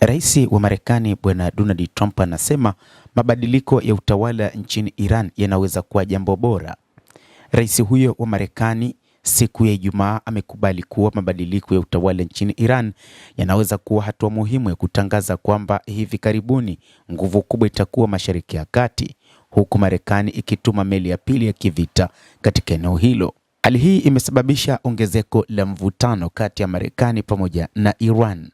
Rais wa Marekani Bwana Donald Trump anasema mabadiliko ya utawala nchini Iran yanaweza kuwa jambo bora. Rais huyo wa Marekani siku ya Ijumaa amekubali kuwa mabadiliko ya utawala nchini Iran yanaweza kuwa hatua muhimu ya kutangaza kwamba hivi karibuni nguvu kubwa itakuwa Mashariki ya Kati, huku Marekani ikituma meli ya pili ya kivita katika eneo hilo. Hali hii imesababisha ongezeko la mvutano kati ya Marekani pamoja na Iran.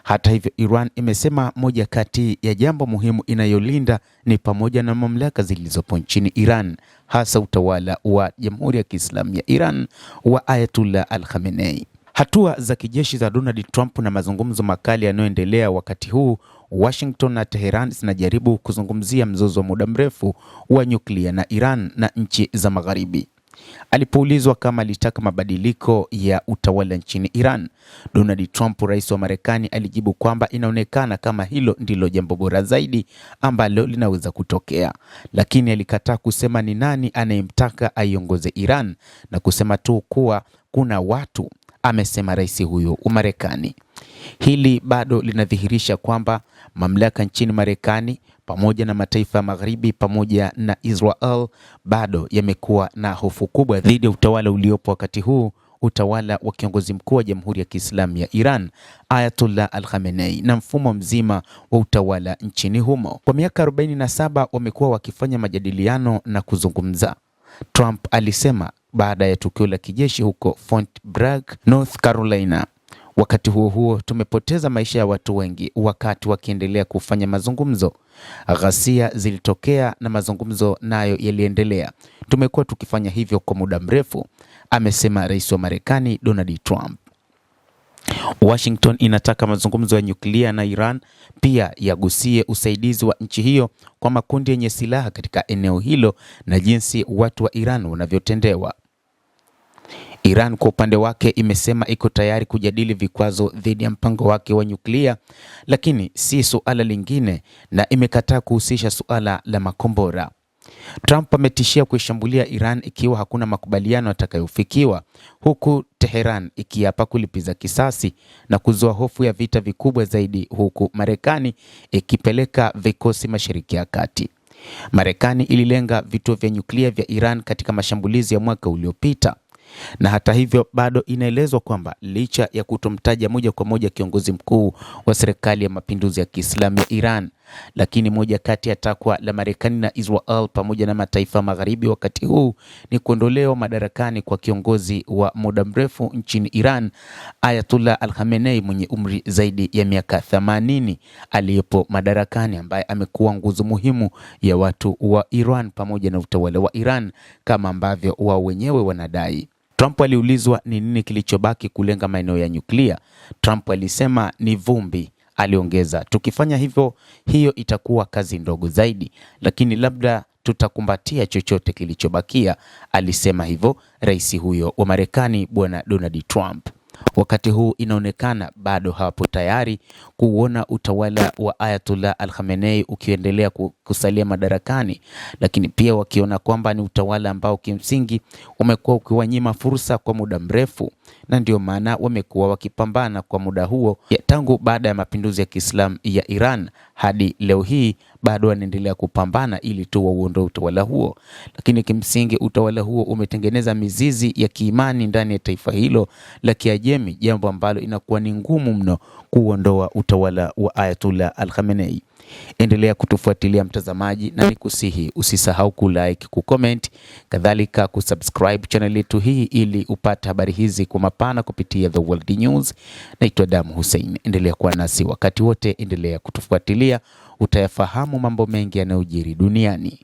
Hata hivyo, Iran imesema moja kati ya jambo muhimu inayolinda ni pamoja na mamlaka zilizopo nchini Iran, hasa utawala wa Jamhuri ya Kiislamu ya Iran wa Ayatollah Al-Khamenei. Hatua za kijeshi za Donald Trump na mazungumzo makali yanayoendelea wakati huu, Washington na Tehran zinajaribu kuzungumzia mzozo wa muda mrefu wa nyuklia na Iran na nchi za Magharibi. Alipoulizwa kama alitaka mabadiliko ya utawala nchini Iran, Donald Trump, rais wa Marekani, alijibu kwamba inaonekana kama hilo ndilo jambo bora zaidi ambalo linaweza kutokea, lakini alikataa kusema ni nani anayemtaka aiongoze Iran na kusema tu kuwa kuna watu, amesema rais huyo wa Marekani. Hili bado linadhihirisha kwamba mamlaka nchini Marekani pamoja na mataifa ya Magharibi pamoja na Israel bado yamekuwa na hofu kubwa dhidi ya utawala uliopo wakati huu, utawala wa kiongozi mkuu wa Jamhuri ya Kiislamu ya Iran Ayatollah Al-Khamenei na mfumo mzima wa utawala nchini humo. Kwa miaka 47 wamekuwa wakifanya majadiliano na kuzungumza, Trump alisema baada ya tukio la kijeshi huko Fort Bragg, North Carolina. Wakati huo huo, tumepoteza maisha ya watu wengi wakati wakiendelea kufanya mazungumzo. Ghasia zilitokea na mazungumzo nayo yaliendelea. Tumekuwa tukifanya hivyo kwa muda mrefu, amesema rais wa Marekani Donald Trump. Washington inataka mazungumzo ya nyuklia na Iran pia yagusie usaidizi wa nchi hiyo kwa makundi yenye silaha katika eneo hilo na jinsi watu wa Iran wanavyotendewa. Iran kwa upande wake imesema iko tayari kujadili vikwazo dhidi ya mpango wake wa nyuklia, lakini si suala lingine, na imekataa kuhusisha suala la makombora. Trump ametishia kuishambulia Iran ikiwa hakuna makubaliano yatakayofikiwa, huku Tehran ikiapa kulipiza kisasi na kuzua hofu ya vita vikubwa zaidi, huku Marekani ikipeleka vikosi Mashariki ya Kati. Marekani ililenga vituo vya nyuklia vya Iran katika mashambulizi ya mwaka uliopita. Na hata hivyo bado inaelezwa kwamba licha ya kutomtaja moja kwa moja kiongozi mkuu wa serikali ya mapinduzi ya Kiislamu ya Iran, lakini moja kati ya takwa la Marekani na Israel pamoja na mataifa Magharibi wakati huu ni kuondolewa madarakani kwa kiongozi wa muda mrefu nchini Iran Ayatollah Al-Khamenei mwenye umri zaidi ya miaka 80 aliyepo madarakani, ambaye amekuwa nguzo muhimu ya watu wa Iran pamoja na utawala wa Iran kama ambavyo wao wenyewe wanadai. Trump aliulizwa ni nini kilichobaki kulenga maeneo ya nyuklia. Trump alisema ni vumbi. Aliongeza, tukifanya hivyo, hiyo itakuwa kazi ndogo zaidi, lakini labda tutakumbatia chochote kilichobakia, alisema hivyo rais huyo wa Marekani Bwana Donald Trump. Wakati huu inaonekana bado hawapo tayari kuona utawala wa Ayatollah Al-Khamenei ukiendelea kusalia madarakani, lakini pia wakiona kwamba ni utawala ambao kimsingi umekuwa ukiwanyima fursa kwa muda mrefu, na ndio maana wamekuwa wakipambana kwa muda huo tangu baada ya mapinduzi ya Kiislamu ya Iran hadi leo hii bado wanaendelea kupambana ili tu wauondoe utawala huo. Lakini kimsingi utawala huo umetengeneza mizizi ya kiimani ndani ya taifa hilo la Kiajemi, jambo ambalo inakuwa ni ngumu mno kuondoa utawala wa Ayatollah Al-Khamenei. Endelea kutufuatilia mtazamaji, na nikusihi usisahau kulike, kucomment, kadhalika kusubscribe channel yetu hii ili upate habari hizi kwa mapana kupitia The World News. Naitwa Damu Hussein. Endelea kuwa nasi wakati wote, endelea kutufuatilia, utayafahamu mambo mengi yanayojiri duniani.